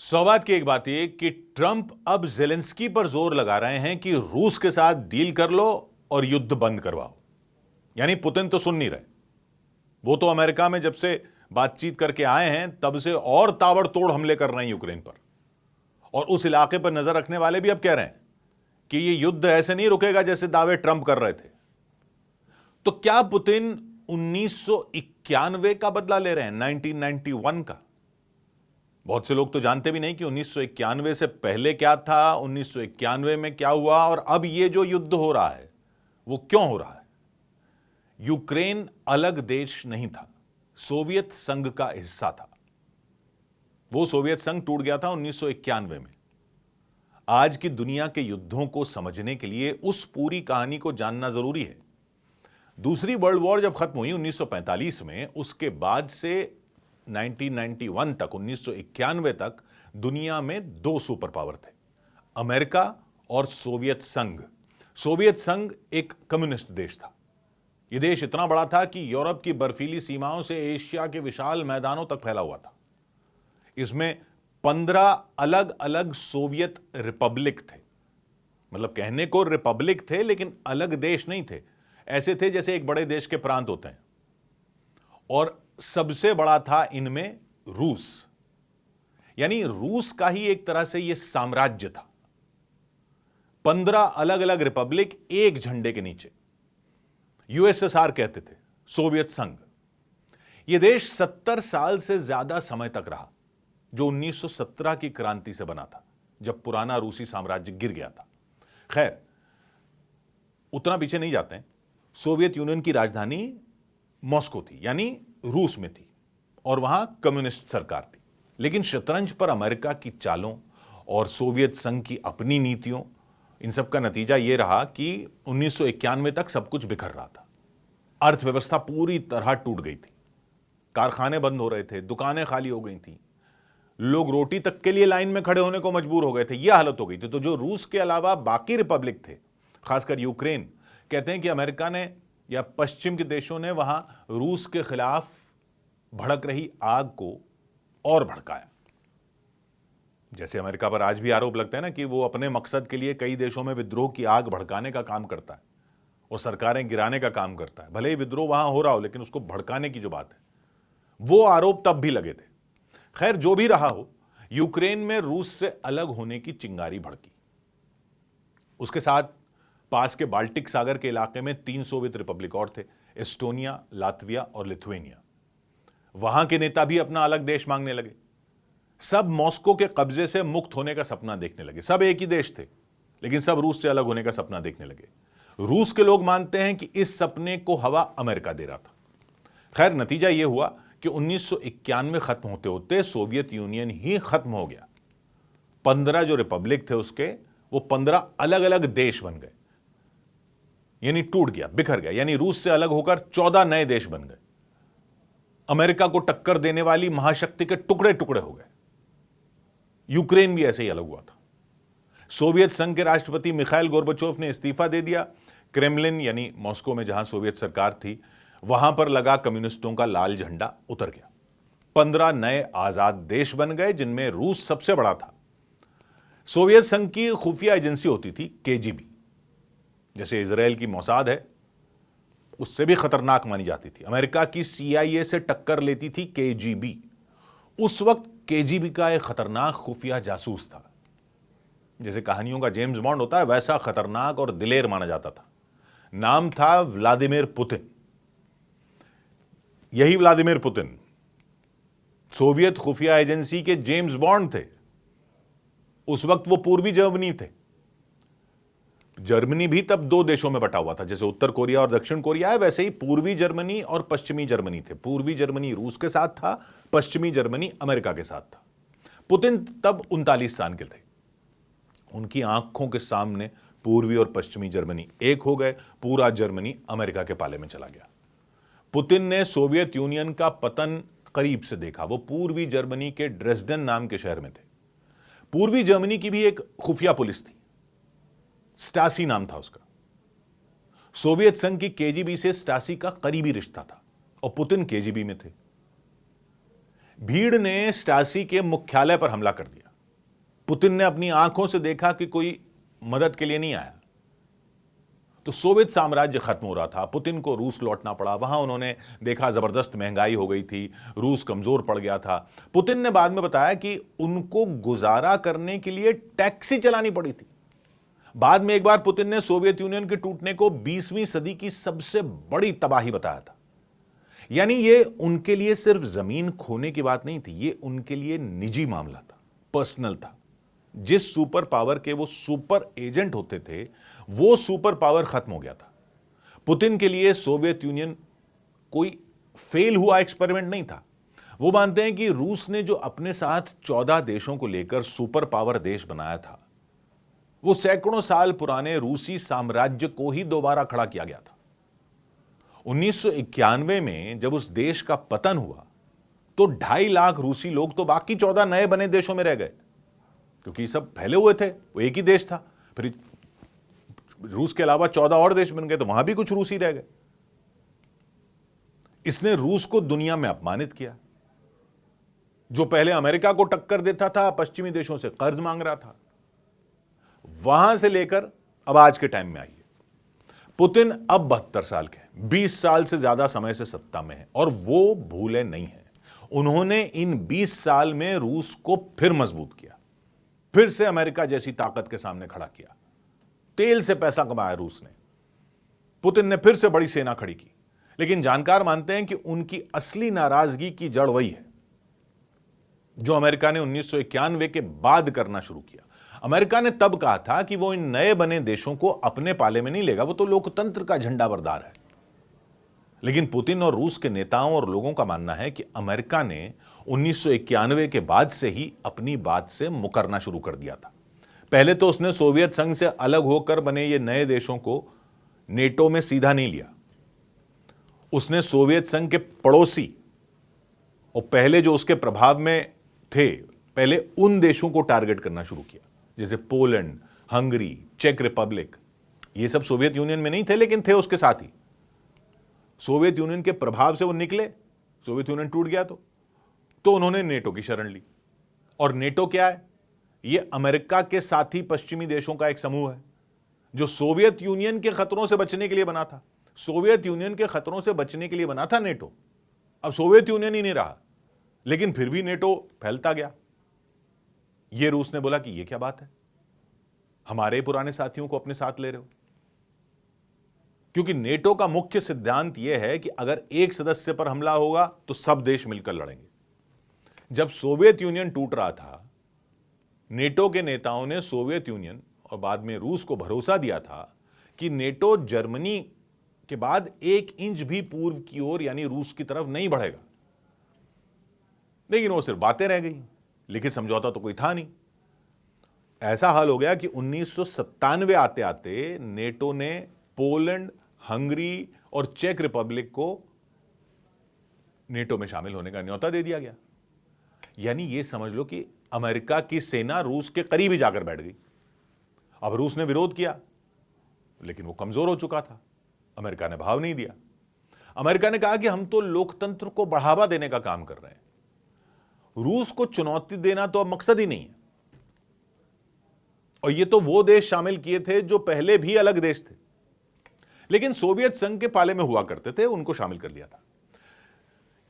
सौगात की एक बात यह कि ट्रंप अब जेलेंस्की पर जोर लगा रहे हैं कि रूस के साथ डील कर लो और युद्ध बंद करवाओ। यानी पुतिन तो सुन नहीं रहे। वो तो अमेरिका में जब से बातचीत करके आए हैं तब से और ताबड़तोड़ हमले कर रहे हैं यूक्रेन पर, और उस इलाके पर नजर रखने वाले भी अब कह रहे हैं कि यह युद्ध ऐसे नहीं रुकेगा जैसे दावे ट्रंप कर रहे थे। तो क्या पुतिन 1991 का बदला ले रहे हैं, 1991 का? बहुत से लोग तो जानते भी नहीं कि 1991 से पहले क्या था, 1991 में क्या हुआ, और अब यह जो युद्ध हो रहा है वो क्यों हो रहा है। यूक्रेन अलग देश नहीं था, सोवियत संघ का हिस्सा था। वो सोवियत संघ टूट गया था 1991 में। आज की दुनिया के युद्धों को समझने के लिए उस पूरी कहानी को जानना जरूरी है। दूसरी वर्ल्ड वॉर जब खत्म हुई 1945 में, उसके बाद से 1991 तक, 1991 तक दुनिया में दो सुपर पावर थे, अमेरिका और सोवियत संघ। सोवियत संघ एक कम्युनिस्ट देश था। यह देश इतना बड़ा था कि यूरोप की बर्फीली सीमाओं से एशिया के विशाल मैदानों तक फैला हुआ था। इसमें 15 अलग अलग सोवियत रिपब्लिक थे। मतलब कहने को रिपब्लिक थे लेकिन अलग देश नहीं थे, ऐसे थे जैसे एक बड़े देश के प्रांत होते हैं। और सबसे बड़ा था इनमें रूस। यानी रूस का ही एक तरह से यह साम्राज्य था। 15 अलग अलग रिपब्लिक एक झंडे के नीचे, यूएसएसआर कहते थे, सोवियत संघ। यह देश 70 साल से ज्यादा समय तक रहा, जो 1917 की क्रांति से बना था, जब पुराना रूसी साम्राज्य गिर गया था। खैर, उतना पीछे नहीं जाते हैं। सोवियत यूनियन की राजधानी मॉस्को थी, यानी रूस में थी, और वहां कम्युनिस्ट सरकार थी। लेकिन शतरंज पर अमेरिका की चालों और सोवियत संघ की अपनी नीतियों, इन सब का नतीजा यह रहा कि 1991 तक सब कुछ बिखर रहा था। अर्थव्यवस्था पूरी तरह टूट गई थी, कारखाने बंद हो रहे थे, दुकानें खाली हो गई थी, लोग रोटी तक के लिए लाइन में खड़े होने को मजबूर हो गए थे। यह हालत हो गई थी। तो जो रूस के अलावा बाकी रिपब्लिक थे, खासकर यूक्रेन, कहते हैं कि अमेरिका ने या पश्चिम के देशों ने वहां रूस के खिलाफ भड़क रही आग को और भड़काया। जैसे अमेरिका पर आज भी आरोप लगता है ना कि वो अपने मकसद के लिए कई देशों में विद्रोह की आग भड़काने का काम करता है और सरकारें गिराने का काम करता है। भले ही विद्रोह वहां हो रहा हो, लेकिन उसको भड़काने की जो बात है, वो आरोप तब भी लगे थे। खैर, जो भी रहा हो, यूक्रेन में रूस से अलग होने की चिंगारी भड़की। उसके साथ पास के बाल्टिक सागर के इलाके में 3 सोवियत रिपब्लिक और थे, एस्टोनिया, लातविया और लिथुएनिया। वहां के नेता भी अपना अलग देश मांगने लगे। सब मॉस्को के कब्जे से मुक्त होने का सपना देखने लगे। सब एक ही देश थे, लेकिन सब रूस से अलग होने का सपना देखने लगे। रूस के लोग मानते हैं कि इस सपने को हवा अमेरिका दे रहा था। खैर, नतीजा यह हुआ कि 1991 खत्म होते होते सोवियत यूनियन ही खत्म हो गया। 15 जो रिपब्लिक थे उसके, वो 15 अलग अलग देश बन गए, यानी टूट गया, बिखर गया। यानी रूस से अलग होकर 14 नए देश बन गए। अमेरिका को टक्कर देने वाली महाशक्ति के टुकड़े टुकड़े हो गए। यूक्रेन भी ऐसे ही अलग हुआ था। सोवियत संघ के राष्ट्रपति मिखाइल गोर्बाचोव ने इस्तीफा दे दिया। क्रेमलिन यानी मॉस्को में जहां सोवियत सरकार थी, वहां पर लगा कम्युनिस्टों का लाल झंडा उतर गया। 15 नए आजाद देश बन गए, जिनमें रूस सबसे बड़ा था। सोवियत संघ की खुफिया एजेंसी होती थी केजीबी, जैसे इजराइल की मोसाद है, उससे भी खतरनाक मानी जाती थी। अमेरिका की सीआईए से टक्कर लेती थी केजीबी। उस वक्त केजीबी का एक खतरनाक खुफिया जासूस था। जैसे कहानियों का जेम्स बॉन्ड होता है, वैसा खतरनाक और दिलेर माना जाता था। नाम था व्लादिमीर पुतिन। यही व्लादिमीर पुतिन सोवियत खुफिया एजेंसी के जेम्स बॉन्ड थे। उस वक्त वो पूर्वी जर्मनी थे। जर्मनी भी तब 2 देशों में बटा हुआ था। जैसे उत्तर कोरिया और दक्षिण कोरिया है, वैसे ही पूर्वी जर्मनी और पश्चिमी जर्मनी थे। पूर्वी जर्मनी रूस के साथ था, पश्चिमी जर्मनी अमेरिका के साथ था। पुतिन तब 39 साल के थे। उनकी आंखों के सामने पूर्वी और पश्चिमी जर्मनी एक हो गए। पूरा जर्मनी अमेरिका के पाले में चला गया। पुतिन ने सोवियत यूनियन का पतन करीब से देखा। वो पूर्वी जर्मनी के ड्रेसडेन नाम के शहर में थे। पूर्वी जर्मनी की भी एक खुफिया पुलिस थी, स्टासी नाम था उसका। सोवियत संघ की केजीबी से स्टासी का करीबी रिश्ता था और पुतिन केजीबी में थे। भीड़ ने स्टासी के मुख्यालय पर हमला कर दिया। पुतिन ने अपनी आंखों से देखा कि कोई मदद के लिए नहीं आया। तो सोवियत साम्राज्य खत्म हो रहा था, पुतिन को रूस लौटना पड़ा। वहां उन्होंने देखा जबरदस्त महंगाई हो गई थी, रूस कमजोर पड़ गया था। पुतिन ने बाद में बताया कि उनको गुजारा करने के लिए टैक्सी चलानी पड़ी थी। बाद में एक बार पुतिन ने सोवियत यूनियन के टूटने को 20वीं सदी की सबसे बड़ी तबाही बताया था। यानी ये उनके लिए सिर्फ जमीन खोने की बात नहीं थी, ये उनके लिए निजी मामला था, पर्सनल था। जिस सुपर पावर के वो सुपर एजेंट होते थे, वो सुपर पावर खत्म हो गया था। पुतिन के लिए सोवियत यूनियन कोई फेल हुआ एक्सपेरिमेंट नहीं था। वो मानते हैं कि रूस ने जो अपने साथ 14 देशों को लेकर सुपर पावर देश बनाया था, वो सैकड़ों साल पुराने रूसी साम्राज्य को ही दोबारा खड़ा किया गया था। 1991 में जब उस देश का पतन हुआ तो 2.5 लाख रूसी लोग तो बाकी 14 नए बने देशों में रह गए, क्योंकि सब फैले हुए थे, वो एक ही देश था। फिर रूस के अलावा 14 और देश बन गए, तो वहां भी कुछ रूसी रह गए। इसने रूस को दुनिया में अपमानित किया। जो पहले अमेरिका को टक्कर देता था, पश्चिमी देशों से कर्ज मांग रहा था, वहां से लेकर अब आज के टाइम में आइए, पुतिन अब 72 साल के हैं, 20 साल से ज्यादा समय से सत्ता में है, और वो भूले नहीं है। उन्होंने इन 20 साल में रूस को फिर मजबूत किया, फिर से अमेरिका जैसी ताकत के सामने खड़ा किया। तेल से पैसा कमाया रूस ने, पुतिन ने फिर से बड़ी सेना खड़ी की। लेकिन जानकार मानते हैं कि उनकी असली नाराजगी की जड़ वही है जो अमेरिका ने 1991 के बाद करना शुरू किया। अमेरिका ने तब कहा था कि वो इन नए बने देशों को अपने पाले में नहीं लेगा, वो तो लोकतंत्र का झंडा बरदार है। लेकिन पुतिन और रूस के नेताओं और लोगों का मानना है कि अमेरिका ने 1991 के बाद से ही अपनी बात से मुकरना शुरू कर दिया था। पहले तो उसने सोवियत संघ से अलग होकर बने ये नए देशों को नेटो में सीधा नहीं लिया। उसने सोवियत संघ के पड़ोसी और पहले जो उसके प्रभाव में थे, पहले उन देशों को टारगेट करना शुरू किया, जैसे पोलैंड, हंगरी, चेक रिपब्लिक। ये सब सोवियत यूनियन में नहीं थे, लेकिन थे उसके साथ ही। सोवियत यूनियन के प्रभाव से वो निकले, सोवियत यूनियन टूट गया तो उन्होंने नेटो की शरण ली। और नेटो क्या है? ये अमेरिका के साथी पश्चिमी देशों का एक समूह है जो सोवियत यूनियन के खतरों से बचने के लिए बना था। सोवियत यूनियन के खतरों से बचने के लिए बना था नेटो। अब सोवियत यूनियन ही नहीं रहा, लेकिन फिर भी नेटो फैलता गया। ये रूस ने बोला कि ये क्या बात है, हमारे पुराने साथियों को अपने साथ ले रहे हो। क्योंकि नेटो का मुख्य सिद्धांत यह है कि अगर एक सदस्य पर हमला होगा तो सब देश मिलकर लड़ेंगे। जब सोवियत यूनियन टूट रहा था, नेटो के नेताओं ने सोवियत यूनियन और बाद में रूस को भरोसा दिया था कि नेटो जर्मनी के बाद 1 इंच भी पूर्व की ओर यानी रूस की तरफ नहीं बढ़ेगा। लेकिन वो सिर्फ बातें रह गई, लिखित समझौता तो कोई था नहीं। ऐसा हाल हो गया कि 1997 आते आते नेटो ने पोलैंड, हंगरी और चेक रिपब्लिक को नेटो में शामिल होने का न्योता दे दिया गया। यानी ये समझ लो कि अमेरिका की सेना रूस के करीब ही जाकर बैठ गई। अब रूस ने विरोध किया, लेकिन वो कमजोर हो चुका था, अमेरिका ने भाव नहीं दिया। अमेरिका ने कहा कि हम तो लोकतंत्र को बढ़ावा देने का काम कर रहे हैं, रूस को चुनौती देना तो अब मकसद ही नहीं है। और ये तो वो देश शामिल किए थे जो पहले भी अलग देश थे, लेकिन सोवियत संघ के पाले में हुआ करते थे, उनको शामिल कर लिया था।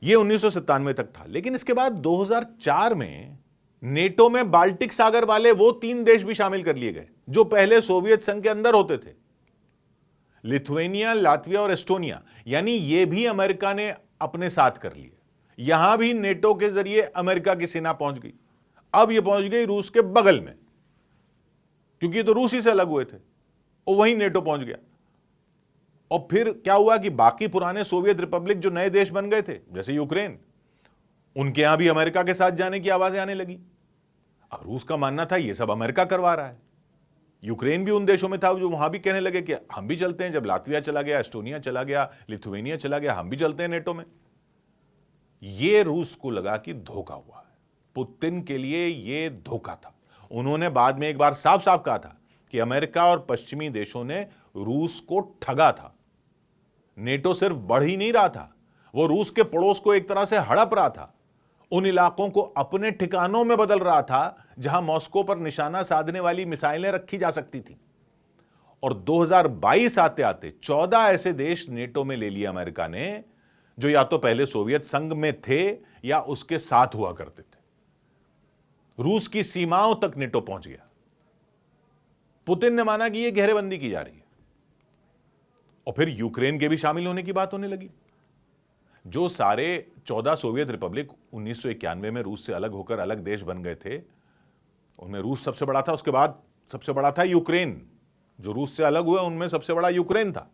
ये 1997 तक था। लेकिन इसके बाद 2004 में नेटो में बाल्टिक सागर वाले वो 3 देश भी शामिल कर लिए गए जो पहले सोवियत संघ के अंदर होते थे, लिथुआनिया, लातविया और एस्टोनिया। यानी ये भी अमेरिका ने अपने साथ कर लिए। यहां भी नेटो के जरिए अमेरिका की सेना पहुंच गई। अब ये पहुंच गई रूस के बगल में, क्योंकि ये तो रूसी से अलग हुए थे, और वहीं नेटो पहुंच गया। और फिर क्या हुआ कि बाकी पुराने सोवियत रिपब्लिक जो नए देश बन गए थे, जैसे यूक्रेन, उनके यहां भी अमेरिका के साथ जाने की आवाजें आने लगी। अब रूस का मानना था ये सब अमेरिका करवा रहा है। यूक्रेन भी उन देशों में था जो वहां भी कहने लगे कि हम भी चलते हैं। जब लातविया चला गया, एस्टोनिया चला गया, लिथुआनिया चला गया, हम भी चलते हैं नेटो में। ये रूस को लगा कि धोखा हुआ है। पुतिन के लिए ये धोखा था। उन्होंने बाद में एक बार साफ साफ कहा था कि अमेरिका और पश्चिमी देशों ने रूस को ठगा था। नेटो सिर्फ बढ़ ही नहीं रहा था, वो रूस के पड़ोस को एक तरह से हड़प रहा था। उन इलाकों को अपने ठिकानों में बदल रहा था जहां मॉस्को पर निशाना साधने वाली मिसाइलें रखी जा सकती थी। और 2022 आते आते 14 ऐसे देश नेटो में ले लिया अमेरिका ने, जो या तो पहले सोवियत संघ में थे या उसके साथ हुआ करते थे। रूस की सीमाओं तक नेटो पहुंच गया। पुतिन ने माना कि यह घेरेबंदी की जा रही है, और फिर यूक्रेन के भी शामिल होने की बात होने लगी। जो सारे 14 सोवियत रिपब्लिक 1991 में रूस से अलग होकर अलग देश बन गए थे, उनमें रूस सबसे बड़ा था। उसके बाद सबसे बड़ा था यूक्रेन। जो रूस से अलग हुए उनमें सबसे बड़ा यूक्रेन था।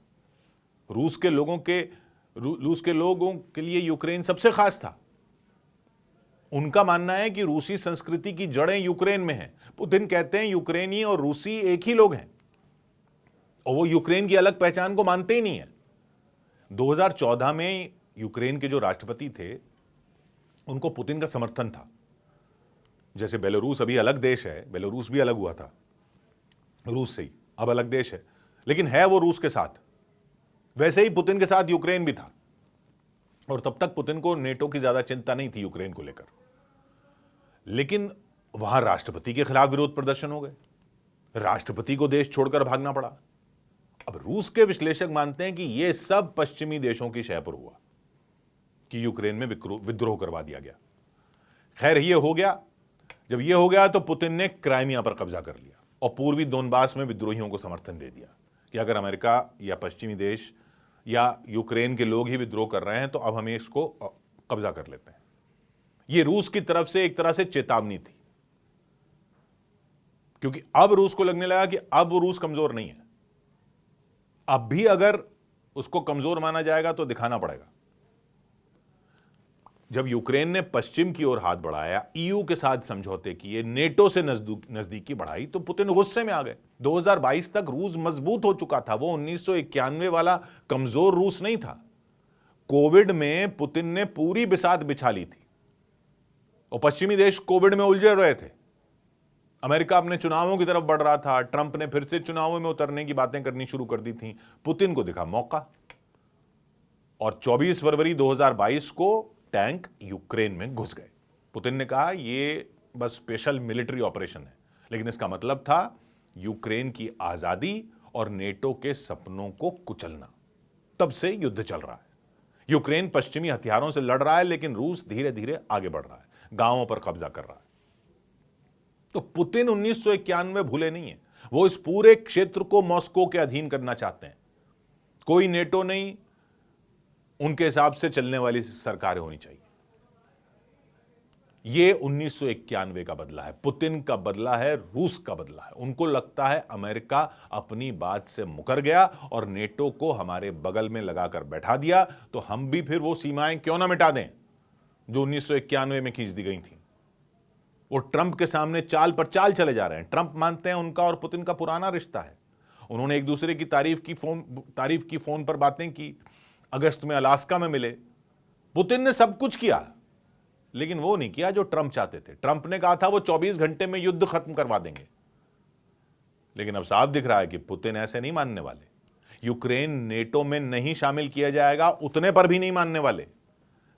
रूस के लोगों के लिए यूक्रेन सबसे खास था। उनका मानना है कि रूसी संस्कृति की जड़ें यूक्रेन में हैं। पुतिन कहते हैं यूक्रेनी और रूसी एक ही लोग हैं, और वो यूक्रेन की अलग पहचान को मानते ही नहीं है। 2014 में यूक्रेन के जो राष्ट्रपति थे, उनको पुतिन का समर्थन था। जैसे बेलारूस अभी अलग देश है, बेलारूस भी अलग हुआ था रूस से ही, अब अलग देश है, लेकिन है वो रूस के साथ। वैसे ही पुतिन के साथ यूक्रेन भी था, और तब तक पुतिन को नेटो की ज्यादा चिंता नहीं थी यूक्रेन को लेकर। लेकिन वहां राष्ट्रपति के खिलाफ विरोध प्रदर्शन हो गए, राष्ट्रपति को देश छोड़कर भागना पड़ा। अब रूस के विश्लेषक मानते हैं कि यह सब पश्चिमी देशों की शय पर हुआ कि यूक्रेन में विद्रोह करवा दिया गया। खैर, यह हो गया। जब यह हो गया तो पुतिन ने क्राइमिया पर कब्जा कर लिया और पूर्वी दोनबास में विद्रोहियों को समर्थन दे दिया कि अगर अमेरिका या पश्चिमी देश या यूक्रेन के लोग ही विद्रोह कर रहे हैं तो अब हमें इसको कब्जा कर लेते हैं। यह रूस की तरफ से एक तरह से चेतावनी थी, क्योंकि अब रूस को लगने लगा कि अब वो रूस कमजोर नहीं है। अब भी अगर उसको कमजोर माना जाएगा तो दिखाना पड़ेगा। जब यूक्रेन ने पश्चिम की ओर हाथ बढ़ाया, ईयू के साथ समझौते किए, नेटो से नजदीकी बढ़ाई, तो पुतिन गुस्से में आ गए। 2022 तक रूस मजबूत हो चुका था। वो 1991 वाला कमजोर रूस नहीं था। कोविड में पुतिन ने पूरी बिसात बिछा ली थी, और पश्चिमी देश कोविड में उलझे रहे थे। अमेरिका अपने चुनावों की तरफ बढ़ रहा था। ट्रंप ने फिर से चुनावों में उतरने की बातें करनी शुरू कर दी थी। पुतिन को दिखा मौका, और 24 फरवरी 2022 को टैंक यूक्रेन में घुस गए। पुतिन ने कहा यह बस स्पेशल मिलिट्री ऑपरेशन है, लेकिन इसका मतलब था यूक्रेन की आजादी और नेटो के सपनों को कुचलना। तब से युद्ध चल रहा है। यूक्रेन पश्चिमी हथियारों से लड़ रहा है, लेकिन रूस धीरे धीरे आगे बढ़ रहा है, गांवों पर कब्जा कर रहा है। तो पुतिन 1991 भूले नहीं है। वो इस पूरे क्षेत्र को मॉस्को के अधीन करना चाहते हैं। कोई नेटो नहीं, उनके हिसाब से चलने वाली सरकारें होनी चाहिए। यह 1991 का बदला है, पुतिन का बदला है, रूस का बदला है। उनको लगता है अमेरिका अपनी बात से मुकर गया और नेटो को हमारे बगल में लगाकर बैठा दिया, तो हम भी फिर वो सीमाएं क्यों ना मिटा दें जो 1991 में खींच दी गई थी। वो ट्रंप के सामने चाल पर चाल चले जा रहे हैं। ट्रंप मानते हैं उनका और पुतिन का पुराना रिश्ता है। उन्होंने एक दूसरे की तारीफ की फोन पर बातें की। अगस्त में अलास्का में मिले। पुतिन ने सब कुछ किया, लेकिन वो नहीं किया जो ट्रंप चाहते थे। ट्रंप ने कहा था वो 24 घंटे में युद्ध खत्म करवा देंगे, लेकिन अब साफ दिख रहा है कि पुतिन ऐसे नहीं मानने वाले। यूक्रेन नेटो में नहीं शामिल किया जाएगा, उतने पर भी नहीं मानने वाले।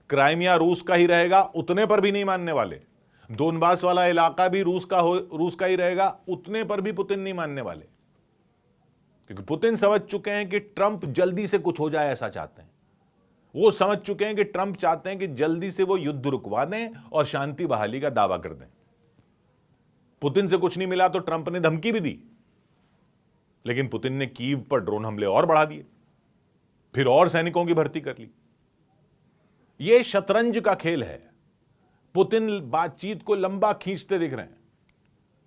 क्राइमिया रूस का ही रहेगा, उतने पर भी नहीं मानने वाले। दोनबास वाला इलाका भी रूस का ही रहेगा, उतने पर भी पुतिन नहीं मानने वाले। क्योंकि पुतिन समझ चुके हैं कि ट्रंप जल्दी से कुछ हो जाए, ऐसा चाहते हैं। वो समझ चुके हैं कि ट्रंप चाहते हैं कि जल्दी से वो युद्ध रुकवा दें और शांति बहाली का दावा कर दें। पुतिन से कुछ नहीं मिला तो ट्रंप ने धमकी भी दी, लेकिन पुतिन ने कीव पर ड्रोन हमले और बढ़ा दिए, फिर और सैनिकों की भर्ती कर ली। यह शतरंज का खेल है। पुतिन बातचीत को लंबा खींचते दिख रहे हैं।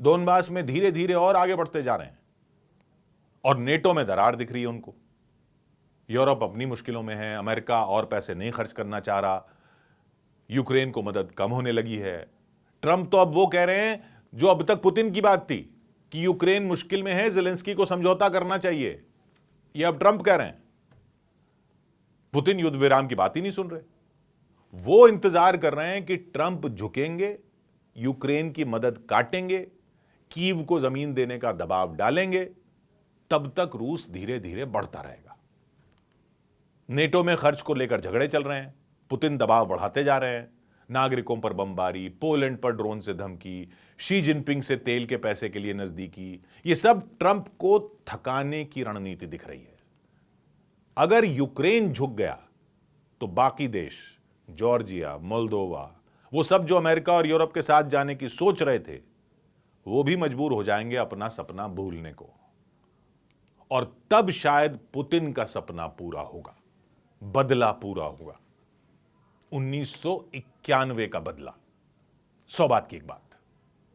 दोनबास में धीरे धीरे और आगे बढ़ते जा रहे हैं, और नेटो में दरार दिख रही है उनको। यूरोप अपनी मुश्किलों में है, अमेरिका और पैसे नहीं खर्च करना चाह रहा, यूक्रेन को मदद कम होने लगी है। ट्रंप तो अब वो कह रहे हैं जो अब तक पुतिन की बात थी कि यूक्रेन मुश्किल में है, ज़ेलेंस्की को समझौता करना चाहिए, ये अब ट्रंप कह रहे हैं। पुतिन युद्ध विराम की बात ही नहीं सुन रहे। वो इंतजार कर रहे हैं कि ट्रंप झुकेंगे, यूक्रेन की मदद काटेंगे, कीव को जमीन देने का दबाव डालेंगे, तब तक रूस धीरे धीरे बढ़ता रहेगा। नेटो में खर्च को लेकर झगड़े चल रहे हैं, पुतिन दबाव बढ़ाते जा रहे हैं। नागरिकों पर बमबारी, पोलैंड पर ड्रोन से धमकी, शी जिनपिंग से तेल के पैसे के लिए नजदीकी, ये सब ट्रंप को थकाने की रणनीति दिख रही है। अगर यूक्रेन झुक गया तो बाकी देश, जॉर्जिया, मोल्दोवा, वो सब जो अमेरिका और यूरोप के साथ जाने की सोच रहे थे, वो भी मजबूर हो जाएंगे अपना सपना भूलने को। और तब शायद पुतिन का सपना पूरा होगा, बदला पूरा होगा। 1991 का बदला। 100 बात की एक बात।